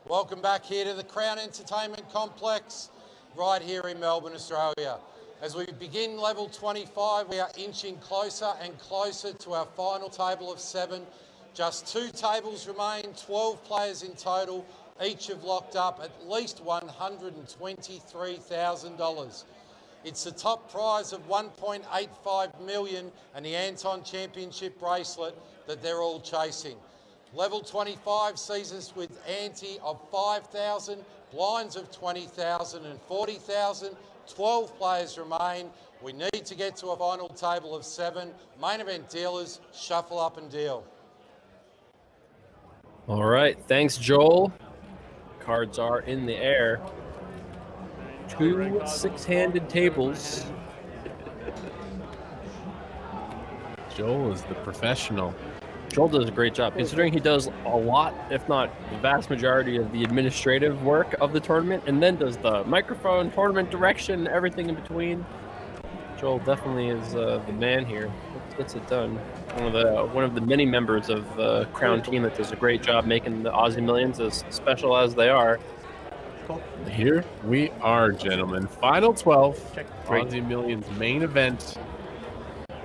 Welcome back here to the Crown Entertainment Complex, right here in Melbourne, Australia. As we begin level 25, we are inching closer and closer to our final table of 7. Just 2 tables remain, 12 players in total. Each have locked up at least $123,000. It's the top prize of $1.85 million and the Anton Championship bracelet that they're all chasing. Level 25 sees us with ante of 5,000, blinds of 20,000 and 40,000. 12 players remain. We need to get to a final table of 7. Main event dealers, shuffle up and deal. All right, thanks, Joel. Cards are in the air. 2 6-handed tables. Joel is the professional. Joel does a great job, considering he does a lot, if not the vast majority of the administrative work of the tournament, and then does the microphone, tournament direction, everything in between. Joel definitely is the man here. Gets it done. One of the many members of the Crown team that does a great job making the Aussie Millions as special as they are. Cool. Here we are, gentlemen. Final 12. Aussie Millions main event.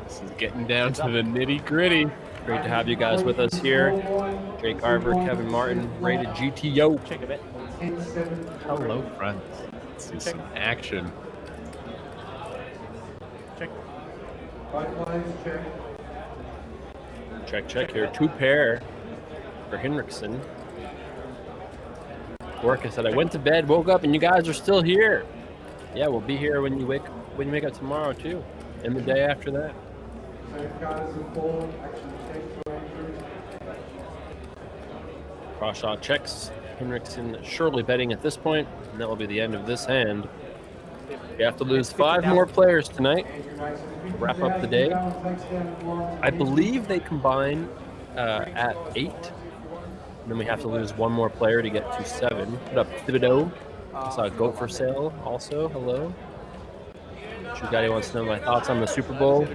This is getting down to the nitty-gritty. Great to have you guys with us here. Jake Arver, Kevin Martin, rated GTO. Check a bit. Hello, friends. Let's see some action. Check. Check here. 2 pair for Henriksen. Work said, I went to bed, woke up, and you guys are still here. Yeah, we'll be here when you wake up tomorrow too, and the day after that. Cross shot checks. Henriksen surely betting at this point, and that will be the end of this hand. You have to lose 5 more players tonight to wrap up the day. I believe they combine at 8. And then we have to lose 1 more player to get to 7. Put up Thibodeau. I saw a goat for sale also. Hello. Shugati wants to know my thoughts on the Super Bowl.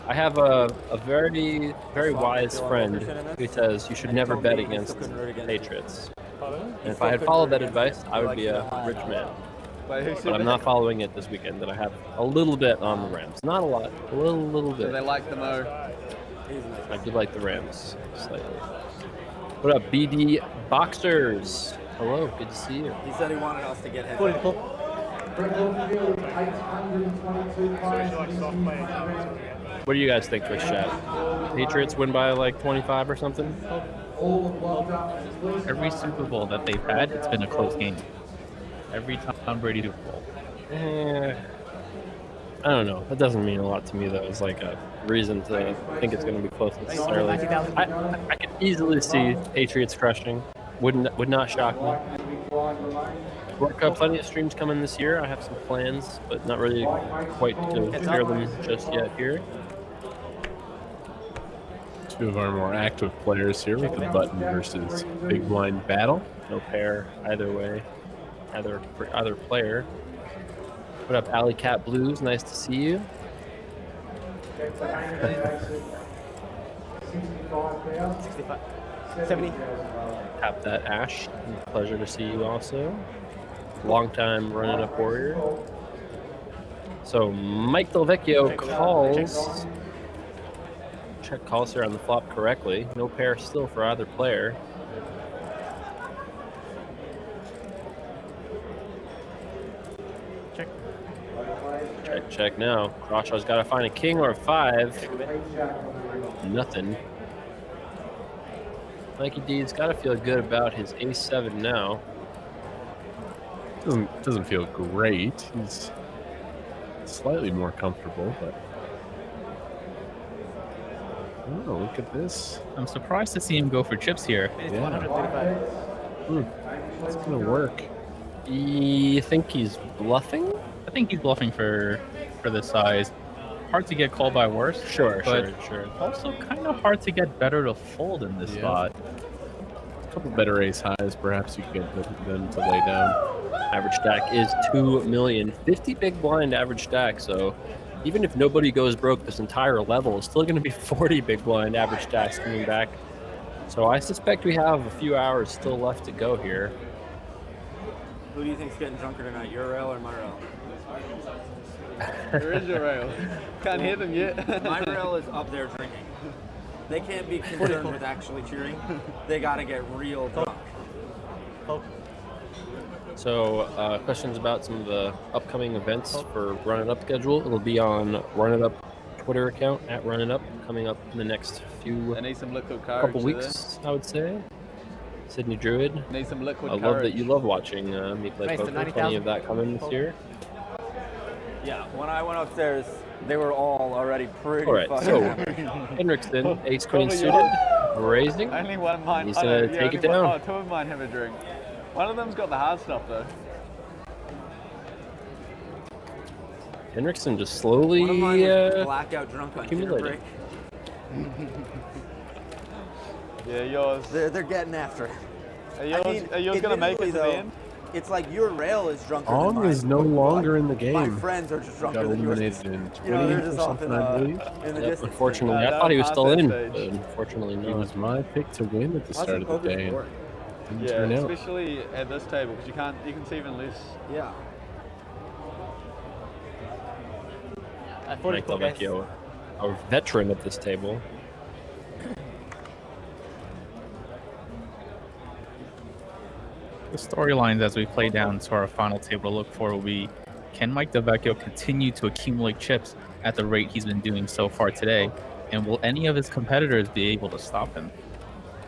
I have a very, very wise friend who says you should never bet against Patriots. And if I had followed that advice, I would be a rich man. But I'm not following it this weekend, and I have a little bit on the Rams. Not a lot, a little bit. Do they like the Mo? I do like the Rams slightly. What up, BD Boxers? Hello, good to see you. He said he wanted us to get him. What do you guys think, Twitch chat? Patriots win by like 25 or something? Every Super Bowl that they've had, it's been a close game. Every Tom Brady Super Bowl. I don't know. That doesn't mean a lot to me, though. It's like a reason to think it's going to be close necessarily. I could easily see Patriots crushing. Would not shock me. Work up plenty of streams coming this year. I have some plans, but not really quite to share them just yet here. 2 of our more active players here with the button versus big blind battle. No pair either way. Either player. What up, Alley Cat Blues? Nice to see you. 70. Tap that, Ash. Pleasure to see you also. Long time running up warrior. So Mike Del Vecchio calls. Check calls here on the flop correctly. No pair still for either player. Check now. Rashaw's got to find a king or a 5. Nothing. Mikey D's got to feel good about his ace-7 now. Doesn't feel great. He's slightly more comfortable, but oh, look at this. I'm surprised to see him go for chips here. Yeah. It's gonna work. You think he's bluffing? I think he's bluffing for this size. Hard to get called by worse. Sure. Also kind of hard to get better to fold in this spot. A couple better ace highs, perhaps you could get them to lay down. Average stack is 2 million. 50 big blind average stack, so even if nobody goes broke this entire level, it's still going to be 40 big blind average stacks coming back. So I suspect we have a few hours still left to go here. Who do you think's getting drunker tonight, your rail or my rail? There is your rail. Can't hear them yet. My rail is up there drinking. They can't be concerned with actually cheering. They got to get real drunk. So, questions about some of the upcoming events for Run It Up schedule. It'll be on Run It Up Twitter account at Run It Up coming up in the next few I need some liquid courage. couple weeks, I would say. Sydney Druid. Need some liquid I courage. love that you love watching me play poker. Plenty of that coming this year. Yeah, when I went upstairs, they were all already pretty All right, fucking so happy. Hendrickson, ace queen Probably suited, raising. Only one of mine. He's I gonna know, take only it down. Oh, two of mine have a drink. One of them's got the hard stuff though. Hendrickson just slowly One of mine was blackout drunk on dinner break. accumulating. Yeah, yours. They're getting after it. Are yours gonna make it to the end? It's like your rail is drunker than Ong mine. is no longer in the My game. friends are just Got drunker than yours. eliminated in 20 You know, they're or just off something, in, I believe. in the Yep, distance. unfortunately, No, I thought he was not still that in, stage. but unfortunately It not. was my pick to win at the Aussie start of the poker's day. boring. Didn't Yeah, turn out. especially at this table because you can see even less. Yeah. Mike Delvecchio, a veteran at this table. The storylines as we play down to our final table to look for will be, can Mike Delvecchio continue to accumulate chips at the rate he's been doing so far today? And will any of his competitors be able to stop him?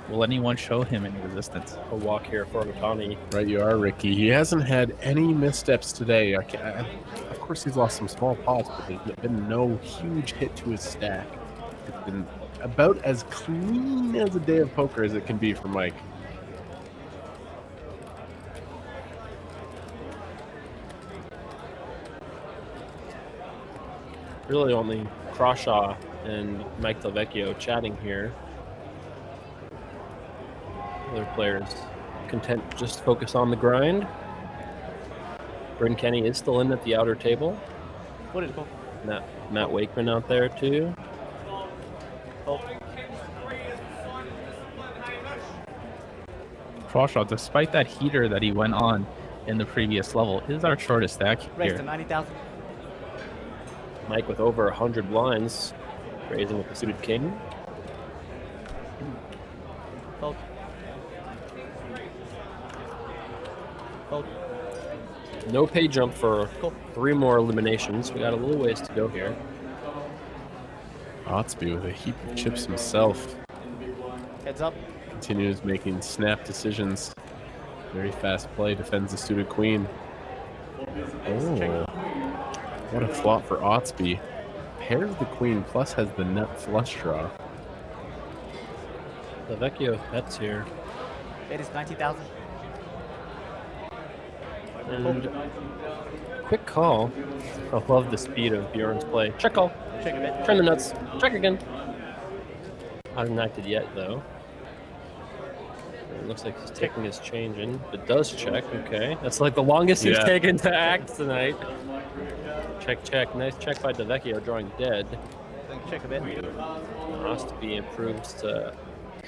Will anyone show him any resistance? A walk here for Matani. Right, you are, Ricky. He hasn't had any missteps today. Of course, he's lost some small pots, but there's been no huge hit to his stack. It's been about as clean as a day of poker as it can be for Mike. Really only Crawshaw and Mike Delvecchio chatting here. Other players content to just focus on the grind. Bryn Kenny is still in at the outer table. What is it called? Matt Wakeman out there too. Crawshaw, despite that heater that he went on in the previous level, is our shortest stack Raised to here. 90,000. Mike with over 100 blinds, raising with the suited king. Fold. Fold. No pay jump for Cool. 3 more eliminations. We got a little ways to go here. Otsby with a heap of chips himself. Heads up. Continues making snap decisions. Very fast play, defends the suited queen. Oh, what a flop for Otsby. Pairs the queen, plus has the nut flush draw. Delvecchio bets here. It is 90,000. And quick call. I love the speed of Bjorn's play. Check call. Check a bit. Turn the nuts. Check again. Hasn't acted yet, though. It looks like he's taking his change in, but does check. Okay. That's like the longest he's Yeah. taken to act tonight. Check, check. Nice check by Delvecchio, drawing dead. Check a bit. Ostby improves to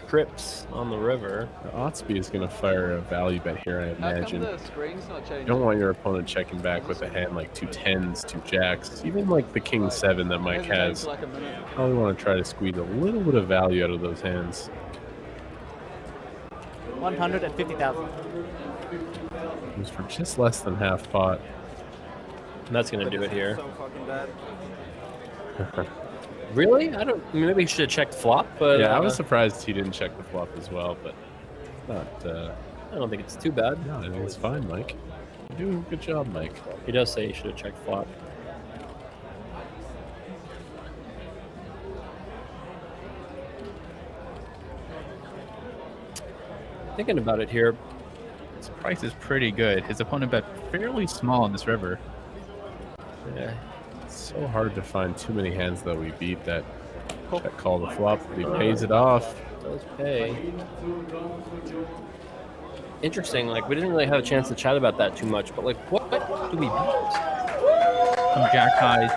trips on the river. Otsby is going to fire a value bet here, I How come imagine. the screen's not You changing? don't want your opponent checking back with a hand like 2 10s, 2 jacks, even like the king 7 that Mike Hasn't changed has. for like a minute. Probably want to try to squeeze a little bit of value out of those hands. 150,000. It was for just less than half pot. And that's going to do it here. So fucking bad. Really? I don't. Maybe he should have checked flop, but Yeah, I was surprised he didn't check the flop as well, but not. I don't think it's too bad. No, I think it's fine, Mike. You're doing a good job, Mike. He does say he should have checked flop. Thinking about it here, His price is pretty good. His opponent bet fairly small in this river. yeah, It's so hard to find too many hands that we beat that check call the flop. But he pays it off. does pay. Interesting. Like we didn't really have a chance to chat about that too much, but like, what do we beat? Some jack highs,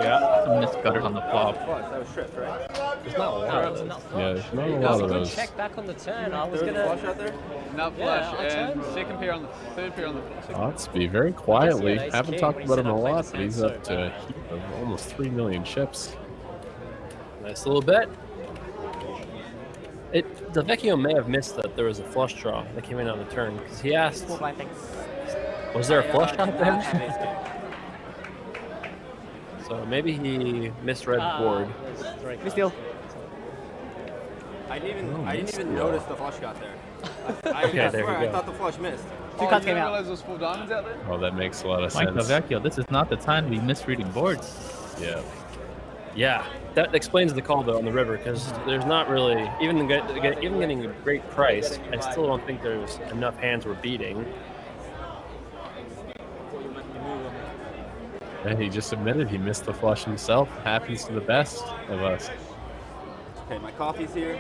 Yeah. some missed gutters on the flop. Plus, that was tripped, right? There's not a lot of those. Yeah, there's not a That was lot a of good those. check back on the turn. I was Third gonna. flush out there. Nut Yeah, flush on and turn. second pair on the third pair on the second. Otsby very quietly. ace Haven't king talked when he about him said a I played lot, this but he's hand up so to a heap of almost 3 million chips. Nice little bet. The Vecchio may have missed that there was a flush draw that came in on the turn because he asked, Small blind, thanks. was there a flush out Have there? ace king. So maybe he misread the board. Misdeal. I didn't even missed notice the flush got there. I Okay, there swear, you I go. thought the flush missed. Two Oh, cards you came didn't out. realize there was full diamonds out there? Oh, that makes a lot of Mike sense. Vecchio, this is not the time to be misreading boards. Yeah. Yeah, that explains the call though on the river because there's not really even getting a great price. I still don't think there's enough hands we're beating. And he just admitted he missed the flush himself. Happens to the best of us. Okay, my coffee's here.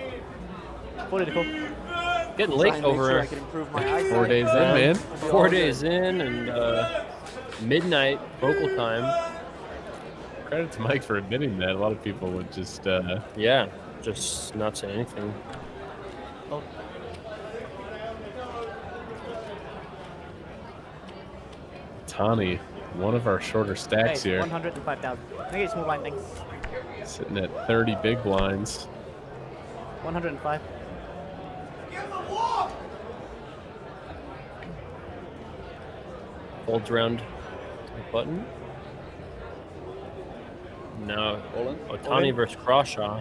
Political. Getting Try late and make over sure I can improve my eyesight. 4 days in, man. 4 days in and midnight local time. Credit to Mike for admitting that. A lot of people would just Yeah, just not say anything. Oh, Tani, one of our shorter stacks hey, here, 105,000. Make it small blind, thanks. sitting at 30 big blinds. 105. Folds around the button. Now, Otani versus Crawshaw.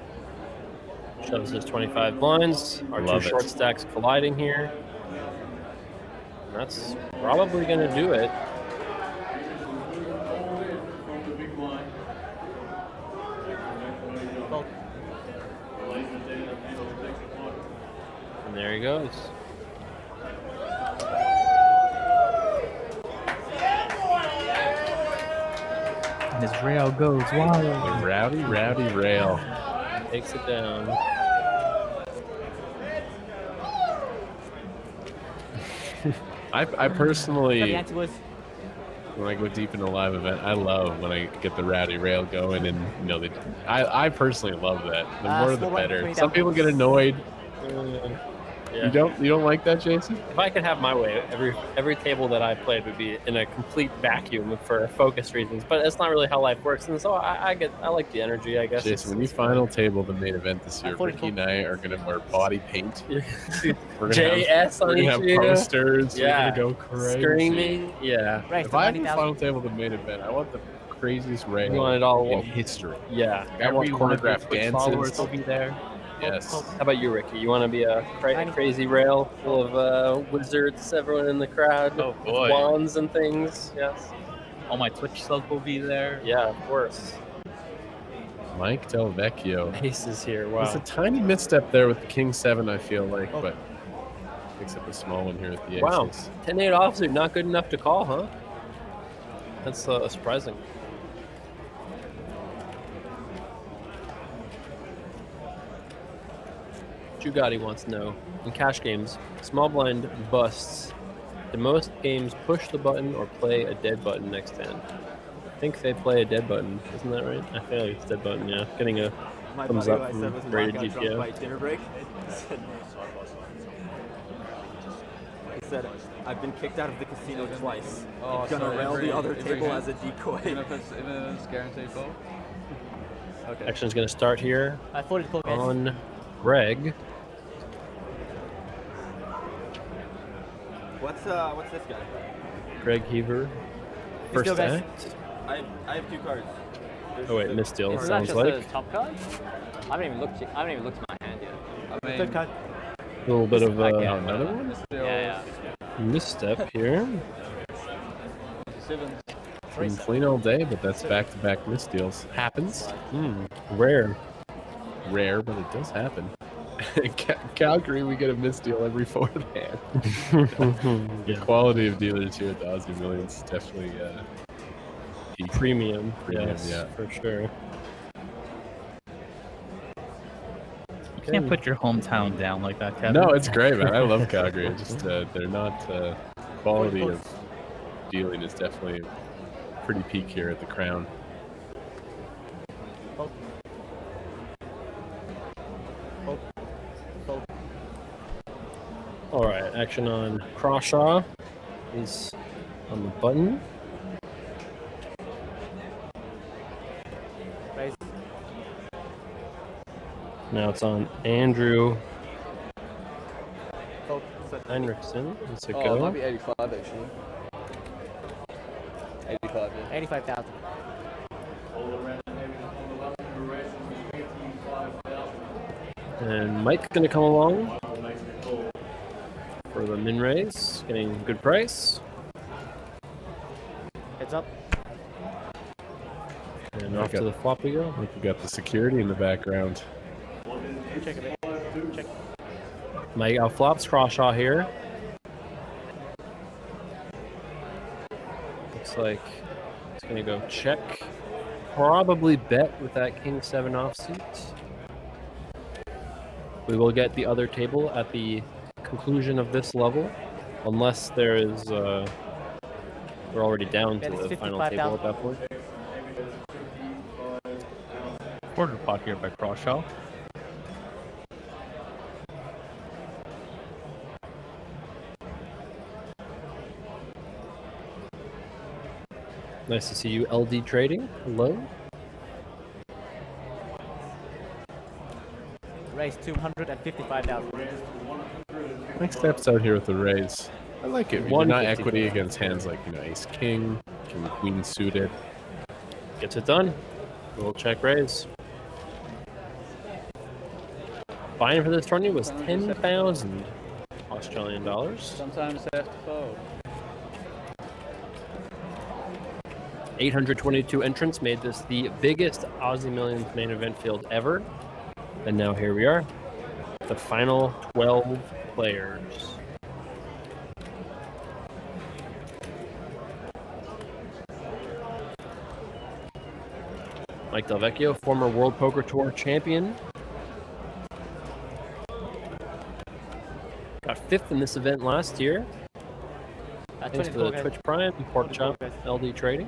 Shows his 25 blinds. Our Love two it. short stacks colliding here. And that's probably going to do it. Fold. And there he goes. And his rail goes wild. The rowdy rail. Takes it down. I personally, Got the anti-boys. when I go deep in a live event, I love when I get the rowdy rail going, and I personally love that. The more the small blind, better. 20 Some down. people get annoyed. Yeah. You don't like that, Jason? If I could have my way, every table that I played would be in a complete vacuum for focus reasons. But that's not really how life works, and so I like the energy, I guess. Jason, when you final table the main event this year, 44. Ricky and I are gonna wear body paint. We're gonna JS we're on gonna each have of you. posters. Yeah. We're gonna go crazy. Screaming, yeah. Right, If so I have a 90,000. final table the main event, I want the craziest rail You want it all- in history. Yeah. Every one of your choreographed Twitch dances. followers will be there. Yes. How about you, Ricky? You want to be a crazy rail full of wizards, everyone in the crowd, Oh, with boy. wands and things? Yes. All my Twitch subs will be there. Yeah, of course. Mike Del Vecchio. Ace is here. There's a Wow. tiny misstep there with the King 7, I feel like, but picks up a small one here with the aces. Wow. 10-8 offsuit, not good enough to call, huh? That's surprising. Jugatti wants to know, in cash games, small blind busts. Do most games push the button or play a dead button next hand? I think they play a dead button, isn't that right? I feel like it's dead button, yeah. Getting a My thumbs buddy up who I said was from rated blackout drunk GPO. by dinner break. He said, I've been kicked out of the casino twice. Oh, I'm gonna so rail every- the other every table hand? as a decoy. Even if it's guaranteed fold. Okay. Action is going to start here I folded call, guys. on Greg. What's this guy? Greg Heaver. First go, guys. act. I have two cards. Oh wait, missed deal. Isn't that Sounds just like the top card? I haven't even looked at my hand yet. I mean, Third card. a little bit of Another one? still Yeah. misstep here. sevens. Been clean all day, but that's back-to-back misdeals. Happens. Rare. Rare, but it does happen. In Calgary, we get a misdeal every fourth hand. The quality of dealers here at the Aussie Millions is definitely peak. Premium. Premium, Yes, yeah. for sure. You can't put your hometown down like that, Kevin. No, it's great, man. I love Calgary. It's just they're not quality of dealing is definitely pretty peak here at the Crown. All right, action on Crawshaw is on the button. Raise. Now it's on Andrew Fold. Henriksen. It's a Oh, it might go. be 85 actually. 85, yeah. 85,000. And Mike's going to come along for the min raise, getting a good price. Heads up. And off to the flop we go. We got the security in the background. Check a bit. Check. Mike flops Crawshaw here. Looks like it's going to go check. Probably bet with that King 7 offsuit. We will get the other table at the conclusion of this level, unless there is. We're already down to the final table at that point. Quarter pot here by Crawshaw. Nice to see you, LD Trading. Hello. Raise 255,000. Mike steps out here with the raise. I like it. You're not 150. equity against hands like, ace king, king queen suited. Gets it done. We'll check raise. Buying for this tourney was 10,000 Australian dollars. Sometimes they have to fold. 822 entrants made this the biggest Aussie Millions main event field ever. And now here we are, the final 12 players. Mike Delvecchio, former World Poker Tour champion. Got 5th in this event last year. Thanks for the Twitch Prime, Pork Chop, LD Trading.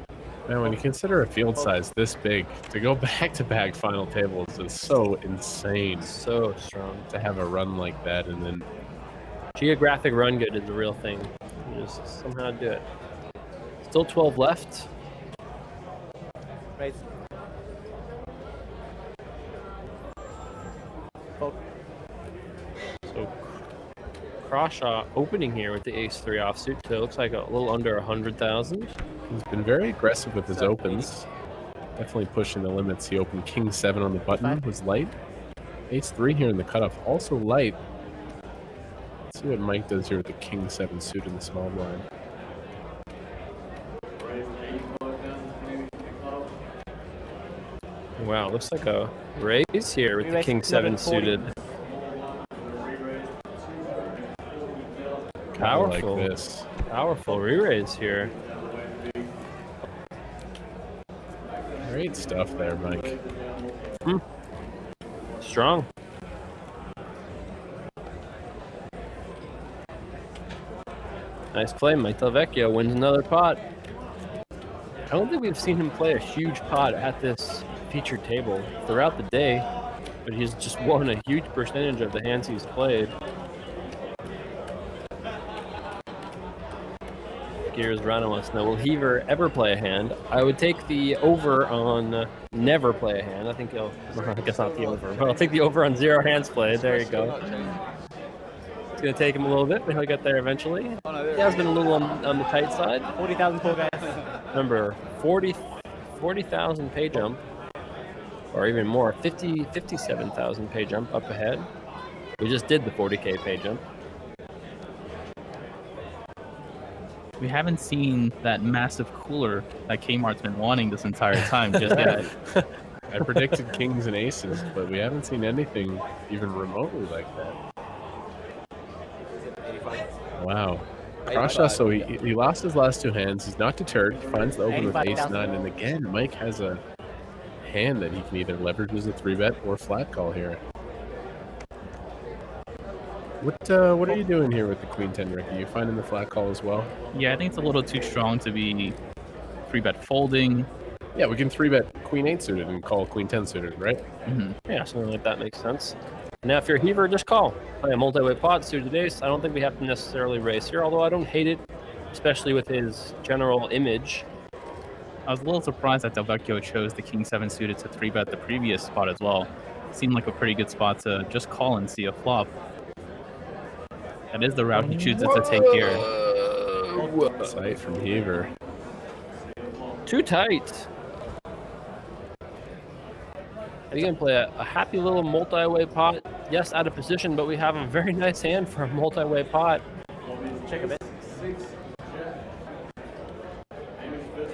Man, when you consider a field size this big, to go back-to-back final tables is so insane. So strong. To have a run like that and then... Geographic run good is the real thing. You just somehow do it. Still 12 left. Raise. Fold. So Crawshaw opening here with the ace-3 offsuit, so it looks like a little under 100,000. He's been very aggressive with his opens. Definitely pushing the limits. He opened king 7 on the button, was light. Ace-3 here in the cutoff, also light. Let's see what Mike does here with the king 7 suit in the small blind. Wow, looks like a raise here with the Re-raise king 7 suited. Powerful. Like this. Powerful re-raise here. Great stuff there, Mike. Strong. Nice play. Mike Delvecchio wins another pot. I don't think we've seen him play a huge pot at this featured table throughout the day, but he's just won a huge percentage of the hands he's played. Gears Rana wants to know, will Heaver ever play a hand? I would take the over on never play a hand. I think he'll, I guess not the over, but I'll take the over on 0 hands played. There you go. It's going to take him a little bit, but he'll get there eventually. He has been a little on the tight side. 40,000 poor guys. Remember, 40,000 pay jump, or even more, 57,000 pay jump up ahead. We just did the 40K pay jump. We haven't seen that massive cooler that Kmart's been wanting this entire time just yet. I predicted kings and aces, but we haven't seen anything even remotely like that. Wow. Crawshaw, so he lost his last 2 hands. He's not deterred. He finds the open with ace-9. And again, Mike has a hand that he can either leverage as a 3-bet or flat call here. What are you doing here with the queen 10, Ricky? You finding the flat call as well? Yeah, I think it's a little too strong to be 3-bet folding. Yeah, we can 3-bet queen 8 suited and call queen 10 suited, right? Yeah, something like that makes sense. Now, if you're a heaver, just call. Play a multi-way pot, suited ace. I don't think we have to necessarily race here, although I don't hate it, especially with his general image. I was a little surprised that Delvecchio chose the King 7 suited to 3-bet the previous spot as well. Seemed like a pretty good spot to just call and see a flop. That is the route he chooses to take here. Sight from Heaver. Too tight. Are you going to play a happy little multi-way pot? Yes, out of position, but we have a very nice hand for a multi-way pot. Check a bit.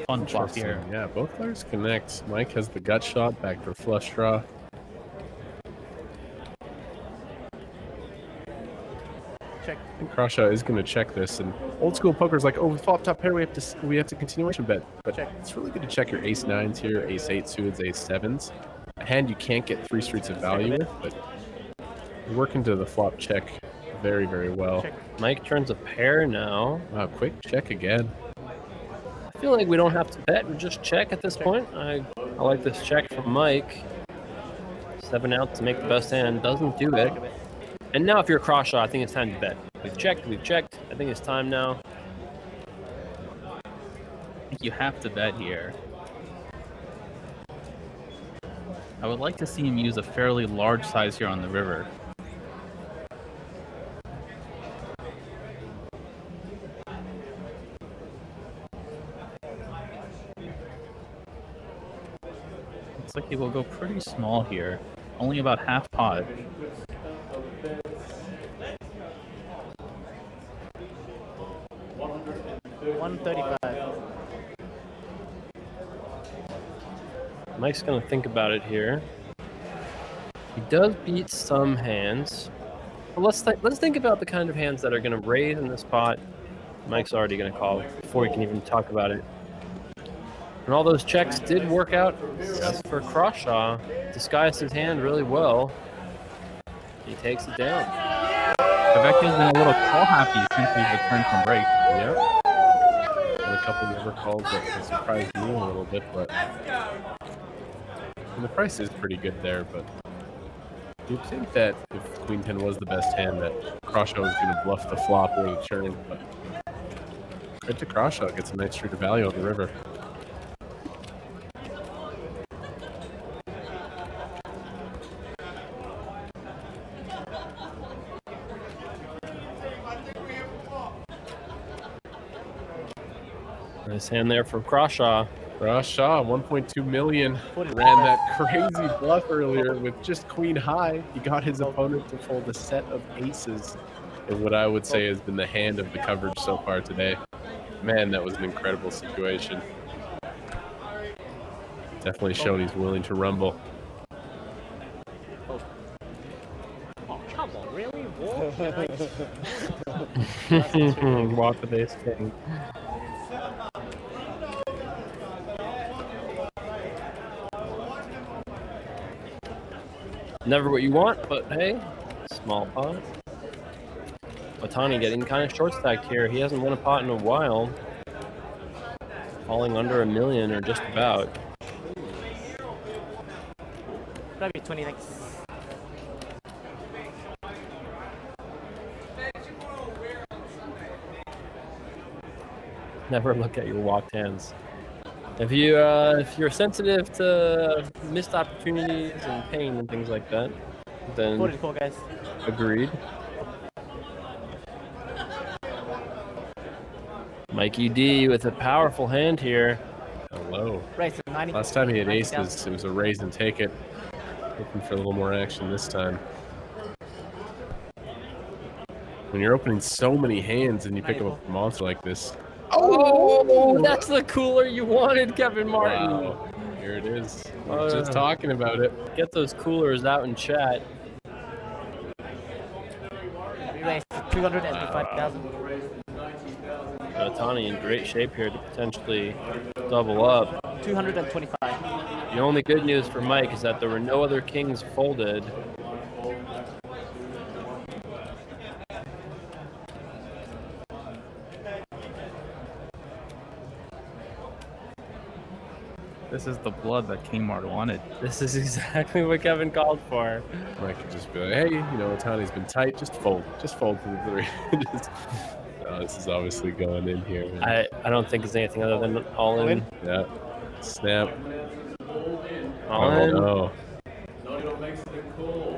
Fun flop here. Interesting. Yeah, both players connect. Mike has the gut shot, backdoor flush draw. Check. I think Crawshaw is going to check this, and old school poker's like, oh, with flop top pair, we have to continuation bet. But Check. it's really good to check your ace nines here, ace eight suited, ace sevens. A hand you can't get 3 streets of value with, but you're working to the flop check very, very well. Check. Mike turns a pair now. Wow, quick check again. I feel like we don't have to bet. We just check at this point. I like this check from Mike. 7 out to make the best hand. Doesn't do it. And now if you're a cross shot, I think it's time to bet. We've checked. I think it's time now. I think you have to bet here. I would like to see him use a fairly large size here on the river. Looks like he will go pretty small here. Only about half pot. $135. Mike's gonna think about it here. He does beat some hands. But let's think about the kind of hands that are gonna raise in this pot. Mike's already gonna call before we can even talk about it. And all those checks did work out for Crawshaw. Disguised his hand really well. He takes it down. Delvecchio's been a little call happy since we've returned from break. Yeah. And a couple river calls that surprised me a little bit, but and the price is pretty good there, but you'd think that if Queen 10 was the best hand, that Crawshaw was going to bluff the flop or the turn, but right to Crawshaw gets a nice street of value on the river. Nice hand there from Crawshaw. Crawshaw, 1.2 million. Ran that crazy bluff earlier with just queen high. He got his opponent to fold a set of aces in what I would say has been the hand of the coverage so far today. Man, that was an incredible situation. Definitely shown he's willing to rumble. Oh, come on, really? What? Walk with ace king. Never what you want, but hey, small pot. Otani getting kind of short stacked here. He hasn't won a pot in a while. Falling under $1 million or just about. Maybe 20 next. Never look at your walked hands. If you're sensitive to missed opportunities and pain and things like that, then 44, guys. agreed. Mikey D with a powerful hand here. Hello. Right, so 90. Last time he had 90,000. aces, it was a raise and take it. Looking for a little more action this time. When you're opening so many hands and you pick up a monster like this. Oh, that's the cooler you wanted, Kevin Martin. Wow. Here it is. We're just talking about it. Get those coolers out in chat. We raised 285,000. Otani in great shape here to potentially double up. 225. The only good news for Mike is that there were no other kings folded. This is the blood that Kmart wanted. This is exactly what Kevin called for. Mike could just be like, hey, you know, Otani's been tight. Just fold to the 3. This is obviously going in here. Man. I don't think it's anything other than all in. Yeah. Snap. All in. No. I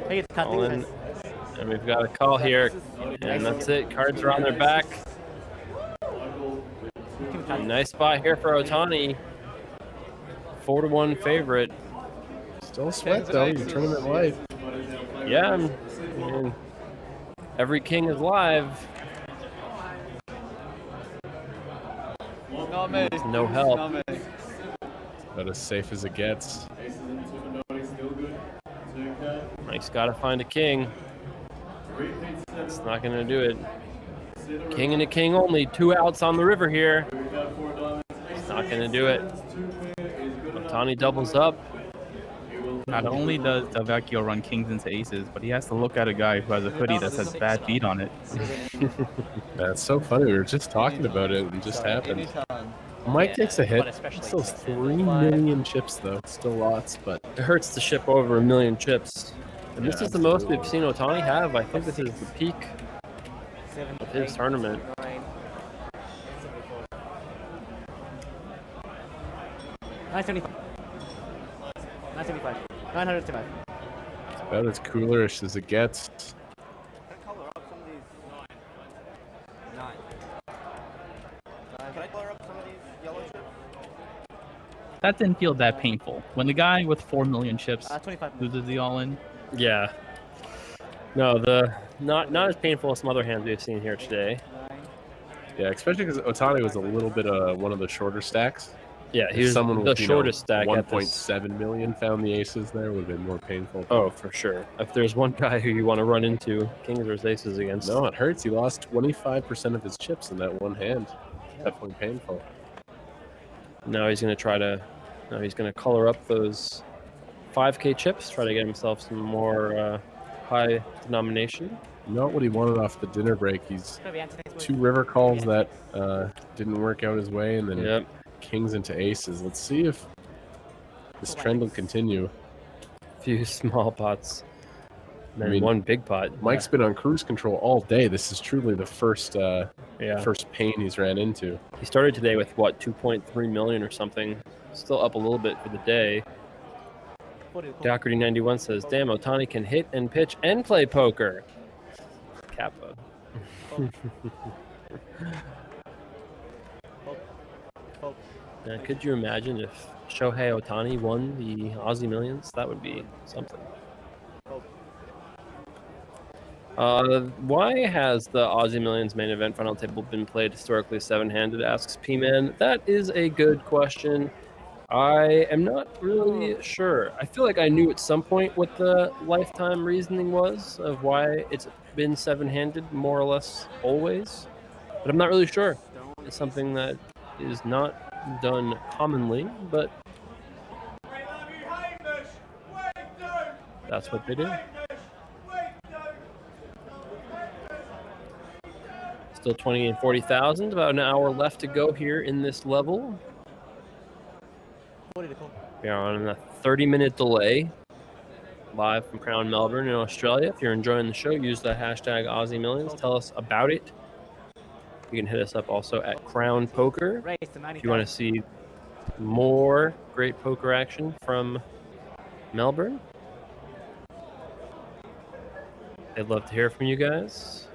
think it's cut All in. defense. And we've got a call here. And that's it. Cards are on their back. Nice spot here for Otani. 4-1 favorite. Still a sweat, though. Your tournament life. Yeah. I mean, every king is live. Not me. No help. Not me. About as safe as it gets. Mike's got to find a king. It's not going to do it. King and a king only. 2 outs on the river here. It's not going to do it. Otani doubles up. Not only does Delvecchio run kings into aces, but he has to look at a guy who has a hoodie that says bad beat on it. That's so funny. We were just talking about it and it just happened. Mike takes a hit. Still 3 million chips, though. Still lots, but It hurts to ship over 1 million chips. And this Yeah, is the most we've seen Otani have. I think this is the peak 7, of his tournament. 9. 975. 975. 975. it's about as coolerish as it gets. Can I color up some of these? 9. Can I color up some of these yellow chips? That didn't feel that painful. When the guy with 4 million chips 25. loses the all-in, Yeah. No, not as painful as some other hands we've seen here today. 9. Yeah, especially because Otani was a little bit one of the shorter stacks. Yeah, he If was someone the with, shortest stack at this. 1.7 million found the aces there would have been more painful. Oh, for sure. If there's one guy who you want to run into kings or aces against. No, it hurts. He lost 25% of his chips in that one hand. Definitely painful. Now he's going to try to. Now he's going to color up those 5K chips. Try to get himself some more high denomination. Not what he wanted off the dinner break. He's Gonna be Anthony's 2 river calls that didn't work out his way, and then Yep. kings into aces. Let's see if this trend will continue. Few small pots. And then I mean, one big pot. Mike's been on cruise control all day. This is truly the first Yeah. first pain he's ran into. He started today with what, 2.3 million or something. Still up a little bit for the day. Doherty91 says, "Damn, Otani can hit and pitch and play poker." Kappa. Now, could you imagine if Shohei Otani won the Aussie Millions? That would be something. Why has the Aussie Millions main event final table been played historically 7-handed? Asks P-Man. That is a good question. I am not really sure. I feel like I knew at some point what the lifetime reasoning was of why it's been 7-handed, more or less always, but I'm not really sure. It's something that is not done commonly, but that's what they do. Still 20 and 40,000. About an hour left to go here in this level. We are on a 30-minute delay. Live from Crown Melbourne in Australia. If you're enjoying the show, use the hashtag Aussie Millions. Tell us about it. You can hit us up also at Crown Poker. If you want to see more great poker action from Melbourne. I'd love to hear from you guys.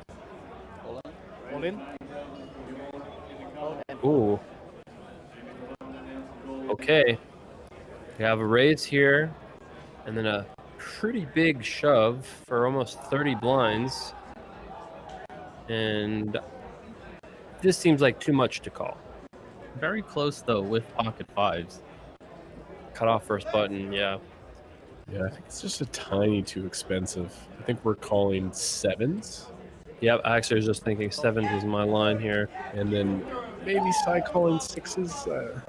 Hold in. Ooh. Okay. We have a raise here, and then a pretty big shove for almost 30 blinds. And this seems like too much to call. very close though with pocket fives. Cut off first button, yeah. Yeah, I think it's just a tiny too expensive. I think we're calling 7s. Yep, I actually was just thinking 7s was my line here. And then maybe side calling 6s.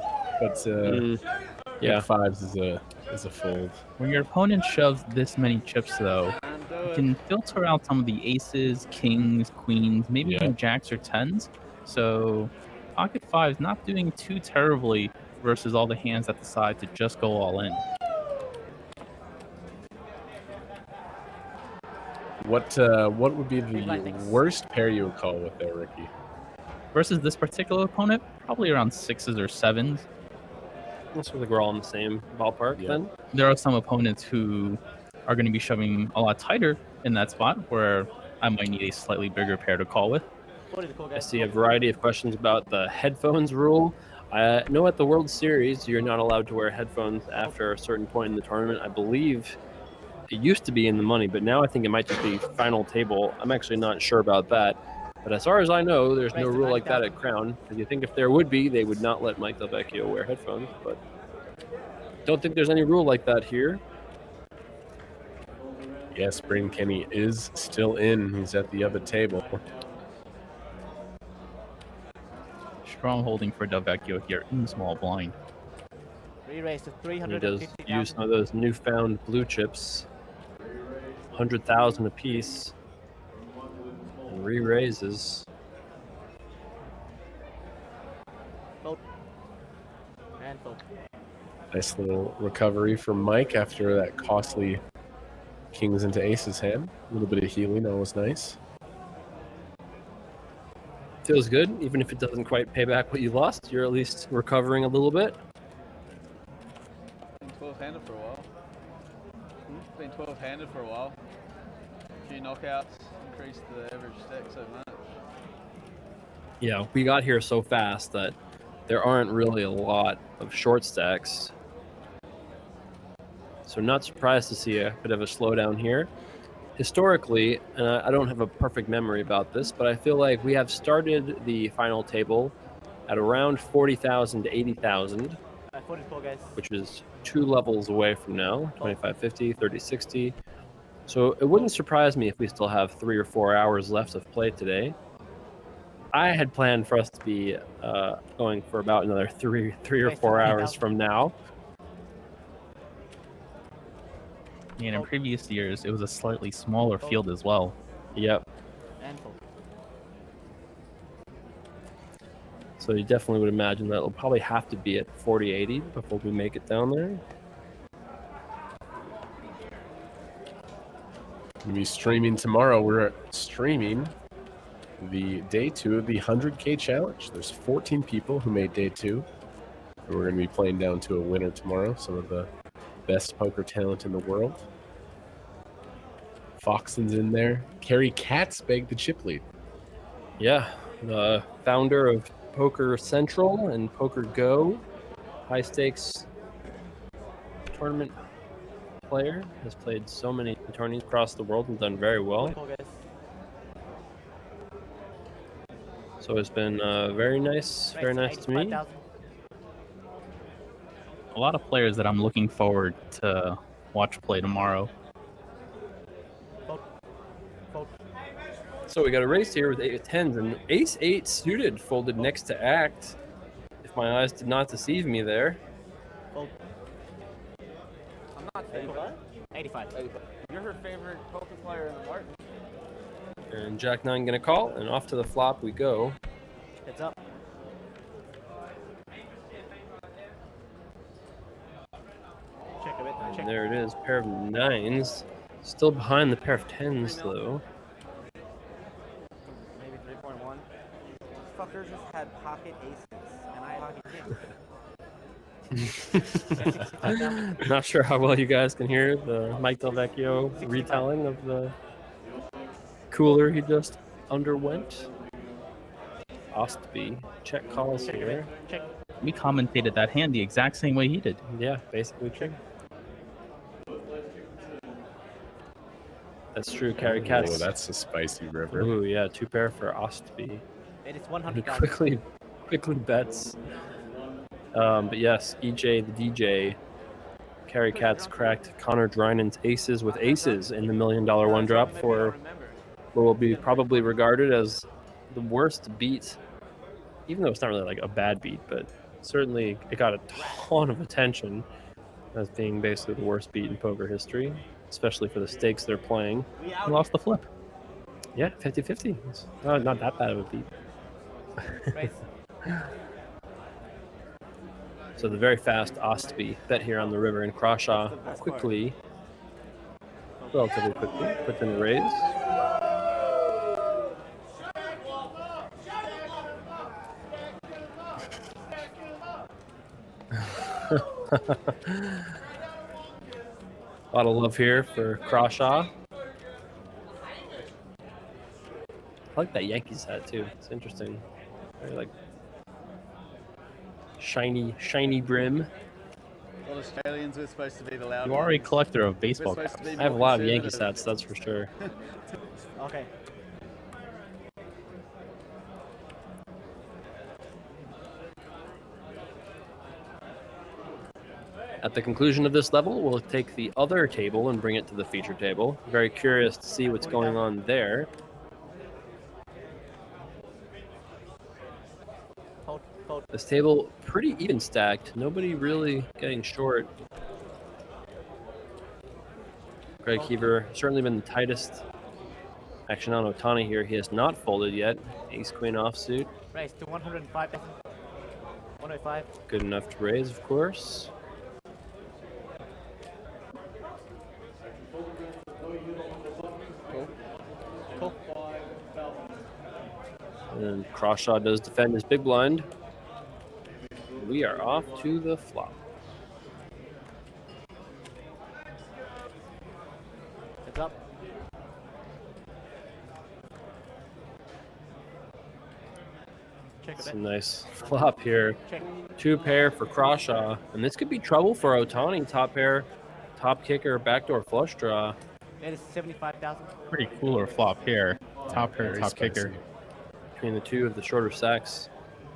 Yeah. 5s is a fold. When your opponent shoves this many chips though, you can filter out some of the aces, kings, queens, maybe even jacks or 10s. So pocket fives not doing too terribly versus all the hands that decide to just go all in. What would be the worst pair you would call with there, Ricky? Versus this particular opponent, probably around 6s or 7s. Looks like we're all in the same ballpark then. There are some opponents who are going to be shoving a lot tighter in that spot where I might need a slightly bigger pair to call with. I see a variety of questions about the headphones rule. I know at the World Series, you're not allowed to wear headphones after a certain point in the tournament. I believe it used to be in the money, but now I think it might just be final table. I'm actually not sure about that. But as far as I know, there's no rule like that at Crown. Because you think if there would be, they would not let Mike Del Vecchio wear headphones. But don't think there's any rule like that here. Yes, Brain Kenny is still in. He's at the other table. Strong holding for Del Vecchio here in small blind. Re-raise to He does 350,000. use some of those newfound blue chips. 100,000 apiece. And re-raises. Fold. And fold. Nice little recovery from Mike after that costly kings into aces hand. A little bit of healing, always nice. Feels good, even if it doesn't quite pay back what you lost. You're at least recovering a little bit. Been 12-handed for a while. Been 12-handed for a while. A few knockouts increased the average stack so much. Yeah, we got here so fast that there aren't really a lot of short stacks. So not surprised to see a bit of a slowdown here. Historically, I don't have a perfect memory about this, but I feel like we have started the final table at around 40,000 to 80,000, which is 2 levels away from now, 2550, 3060. So it wouldn't surprise me if we still have 3 or 4 hours left of play today. I had planned for us to be going for about another three or 4 hours from now. And in previous years, it was a slightly smaller field as well. Yep. And fold. So you definitely would imagine that it'll probably have to be at 4080 before we make it down there. We'll be streaming tomorrow. We're streaming the day 2 of the 100K challenge. There's 14 people who made day 2. And we're going to be playing down to a winner tomorrow. Some of the best poker talent in the world. Foxton's in there. Kerry Katz bagged the chip lead. Yeah, the founder of Poker Central and Poker Go, high stakes tournament player, has played so many tourneys across the world and done very well. So it's been very nice to meet. A lot of players that I'm looking forward to watch play tomorrow. So we got a race here with 8 of 10s and Ace 8 suited folded next to Act. If my eyes did not deceive me there. Fold. I'm not favorite. 85. You're her favorite poker player in the market. And Jack 9 gonna call, and off to the flop we go. Heads up. Check a bit. Check. And there it is, pair of 9s. Still behind the pair of 10s though. Maybe 3.1. Fucker just had pocket aces, and I had pocket kings. Not sure how well you guys can hear the Mike Del Vecchio retelling of the cooler he just underwent. Ostby, check calls here. Check. We commentated that hand the exact same way he did. Yeah, basically true. That's true, Carry Cats. Oh, that's a spicy river. Ooh, yeah, 2 pair for Ostby. It is He 100,000. quickly bets. But yes, EJ the DJ, Carry Cats cracked Connor Drynan's aces with aces in the $1 million one drop for what will be probably regarded as the worst beat, even though it's not really like a bad beat, but certainly it got a ton of attention as being basically the worst beat in poker history, especially for the stakes they're playing. He lost the flip. Yeah, 50-50. It's not that bad of a beat. Raise. So the very fast Ostby bet here on the river, and Crawshaw quickly, relatively quickly, puts in a raise. A lot of love here for Crawshaw. I like that Yankees hat too. It's interesting. Very like shiny brim. Well, Australians, we're supposed to be the loud You are a ones. collector of We're baseball supposed caps. to be I have a more lot of Yankees conservative. hats, that's for sure. Okay. At the conclusion of this level, we'll take the other table and bring it to the feature table. Very curious to see what's going on there. Hold. This table pretty even stacked. Nobody really getting short. Greg Heaver certainly been the tightest action on Otani here. He has not folded yet. Ace queen offsuit. Raise to 105. 105. Good enough to raise, of course. Cool. And Crawshaw does defend his big blind. We are off to the flop. It's up. Check a It's bit. a nice flop here. Check. 2 pair for Crawshaw. And this could be trouble for Otani. Top pair, top kicker, backdoor flush draw. That is 75,000. Pretty cooler flop here. Top pair, Very top kicker. spicy. Between the two of the shorter stacks.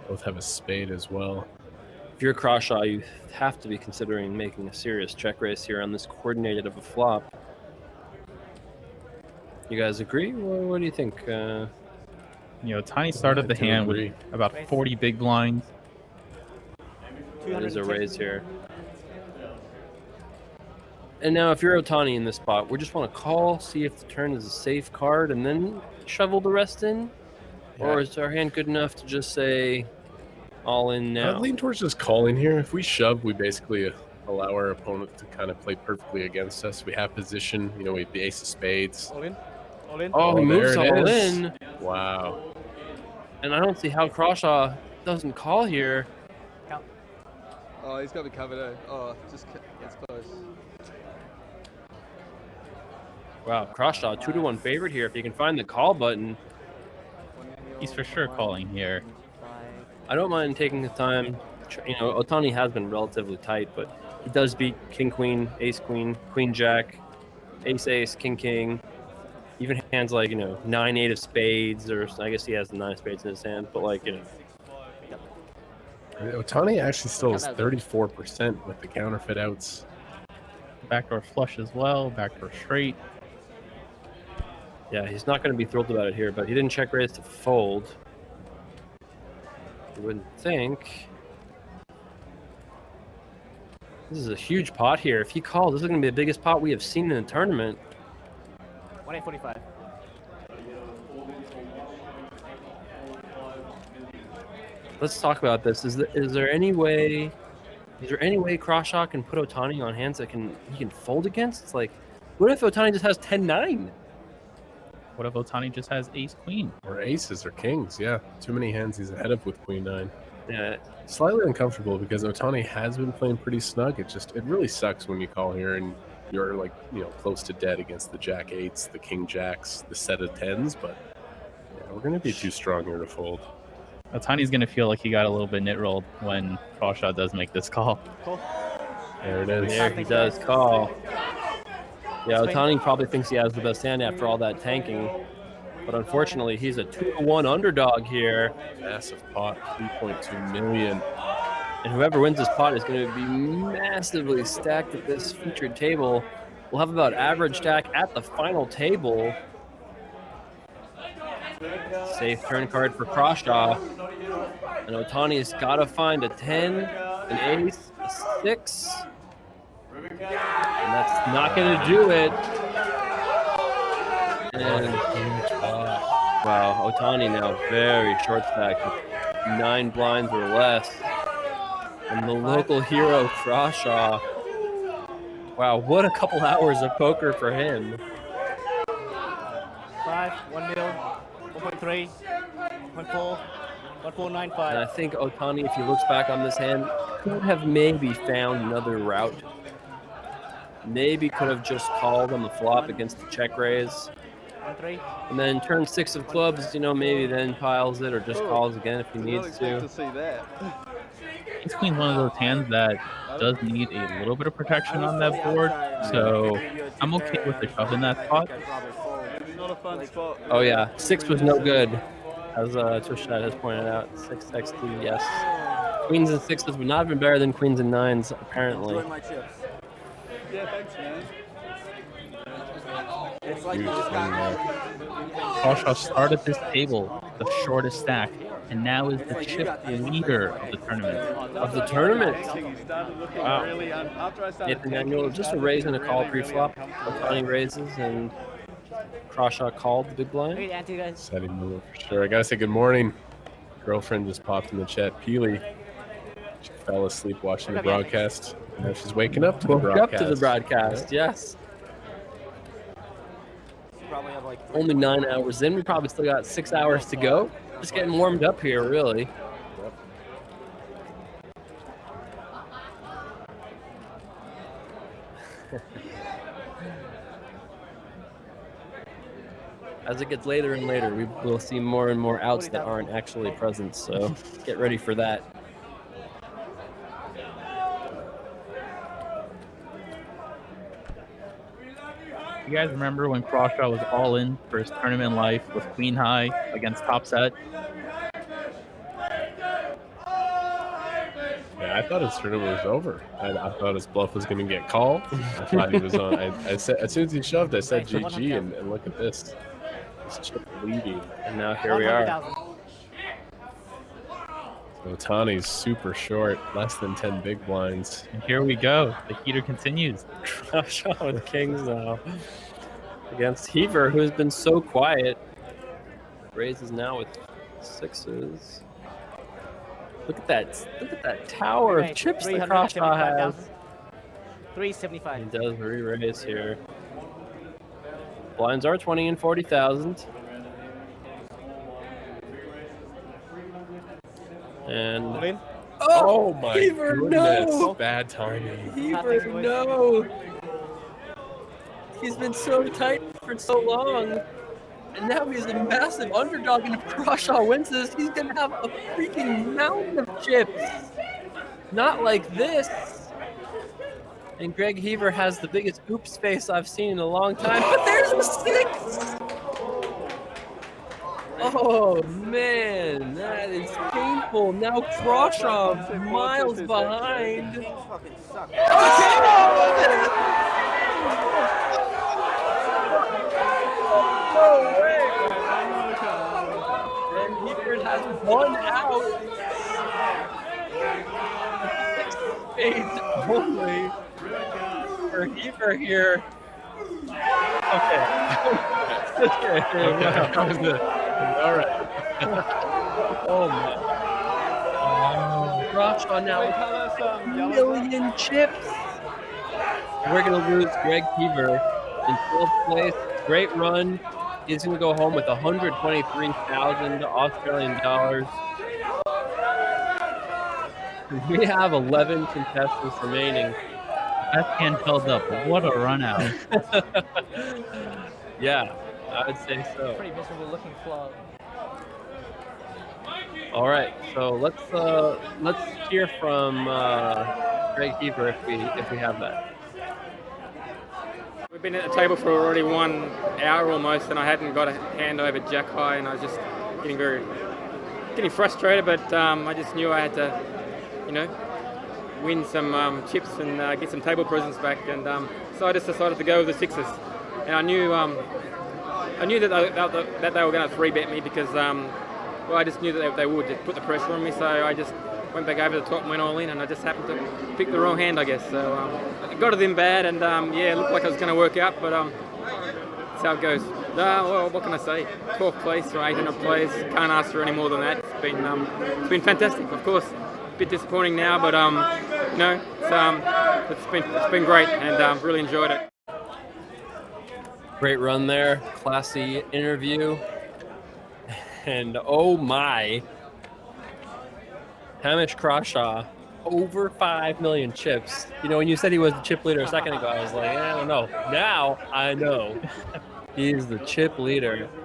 Both have a spade as well. If you're Crawshaw, you have to be considering making a serious check raise here on this coordinated of a flop. You guys agree? What do you think? Tiny started the I do hand agree. with about 40 big blinds. That is a 210. raise here. And now if you're Otani in this spot, we just want to call, see if the turn is a safe card, and then shovel the rest in? Or is our hand good enough to just say all in now? I'd lean towards just calling here. If we shove, we basically allow our opponent to kind of play perfectly against us. We have position. We have the ace of spades. All in. All in. Oh, he moves there it all is. in. Wow. And I don't see how Crawshaw doesn't call here. Count. Oh, he's got me covered. Oh, it's close. Wow, Crawshaw 2-1 favorite here if you can find the call button. He's for sure calling here. I don't mind taking the time. Otani has been relatively tight, but he does beat king queen, ace queen, queen jack, ace ace, king king. Even hands like 9-8 of spades, or I guess he has the 9 of spades in his hand, but Otani actually still is 34% with the counterfeit outs. Backdoor flush as well. Backdoor straight. yeah, he's not going to be thrilled about it here. But he didn't check raise to fold. You wouldn't think. This is a huge pot here. If he calls, this is going to be the biggest pot we have seen in the tournament. 1845. Let's talk about this. Is there any way Crawshaw can put Otani on hands that he can fold against? It's like, what if Otani just has 10-9? What if Otani just has ace queen? Or aces or kings, yeah. Too many hands he's ahead of with queen 9. Yeah, Slightly uncomfortable because Otani has been playing pretty snug. It really sucks when you call here and you're close to dead against the jack 8s, the king jacks, the set of 10s, but yeah, we're going to be too strong here to fold. Otani's going to feel like he got a little bit nit rolled when Crawshaw does make this call. Cool. There it is. there he does call. Yeah, Otani probably thinks he has the best hand after all that tanking. But unfortunately, he's a 2-1 underdog here. Massive pot, 3.2 million. And whoever wins this pot is going to be massively stacked at this featured table. We'll have about average stack at the final table. Safe turn card for Crawshaw. And Otani's got to find a 10, an ace, a 6. And that's not going to do it. And wow, Otani now very short stack with 9 blinds or less. And the local hero, Crawshaw. Wow, what a couple hours of poker for him. 5, 1 mil, 1.3, 1.4, 1495. And I think Otani, if he looks back on this hand, could have maybe found another route. Maybe could have just called on the flop against the check raise. 1-3. And then turn 6 of clubs, maybe then piles it or just calls again if he needs to. see that. Ace Queen's one of those hands that does need a little bit of protection on that board, so I'm okay with the shove in that spot. Not a fun spot. Oh yeah, 6 was no good, as Twishad has pointed out. 6x2, yes. Queens and 6s would not have been better than queens and 9s, apparently. Enjoy my chips. Yeah, thanks, man. It's like you just got. Crawshaw started this table the shortest stack, and now is the chip leader of the tournament. Wow. Nathan Daniel, just a raise and a call pre-flop. Otani raises and Crawshaw called the big blind. Great ante, guys. Setting move for sure. I gotta say good morning. Girlfriend just popped in the chat. Peely. She fell asleep watching the broadcast. And now she's waking up to the broadcast. Woke up to the broadcast, yes. Probably have like Only 9 hours in. We probably still got 6 hours to go. Just getting warmed up here, really. As it gets later and later, we will see more and more outs that aren't actually present, so get ready for that. You guys remember when Crawshaw was all in for his tournament life with Queen High against Top Set? Yeah, I thought his tournament was over. I thought his bluff was going to get called. I thought he was on. I said as soon as he shoved, I said GG, and look at this. This chip leading. And now here we are. 100,000. Otani's super short, less than 10 big blinds. And here we go. The heater continues. Crawshaw with kings now against Heaver, who's been so quiet. Raises now with 6s. Look at that tower of chips that Crawshaw has. 375. He does re-raise here. Blinds are 20 and 40,000. And Oh my Heaver, goodness, no! bad timing. Heaver, no! He's been so tight for so long, and now he's a massive underdog, and if Crawshaw wins this, he's gonna have a freaking mountain of chips. Not like this. And Greg Heaver has the biggest oops face I've seen in a long time, but there's a 6! Oh man, that is painful. Now Crawshaw miles behind. Kings fucking suck. No way! And Heaver has 1 out. 6 spades only for Heaver here. Okay. That was good. All right. Oh my. Crawshaw now with 1,000,000 chips. We're going to lose Greg Heaver in 12th place. Great run. He's going to go home with 123,000 Australian dollars. We have 11 contestants remaining. That hand held up. What a run out. Yeah, I would say so. Pretty miserable looking flop. All right, so let's hear from Greg Heaver if we have that. We've been at the table for already 1 hour almost, and I hadn't got a hand over Jack High, and I was just getting frustrated. But I just knew I had to, win some chips and get some table presents back, and so I just decided to go with the 6s. And I knew that they were going to 3-bet me because I just knew that they would just put the pressure on me. So I just went back over the top and went all in, and I just happened to pick the wrong hand, I guess. So I got it in bad, and it looked like it was going to work out, but that's how it goes. Well, what can I say? 12th place or 800 players. Can't ask for any more than that. It's been fantastic, of course. bit disappointing now, but you know, it's been great, and really enjoyed it. Great run there, classy interview, and oh my, Hamish Crawshaw, over 5 million chips. You know, when you said he was the chip leader a second ago, I was like, I don't know. Now I know. He's the chip leader.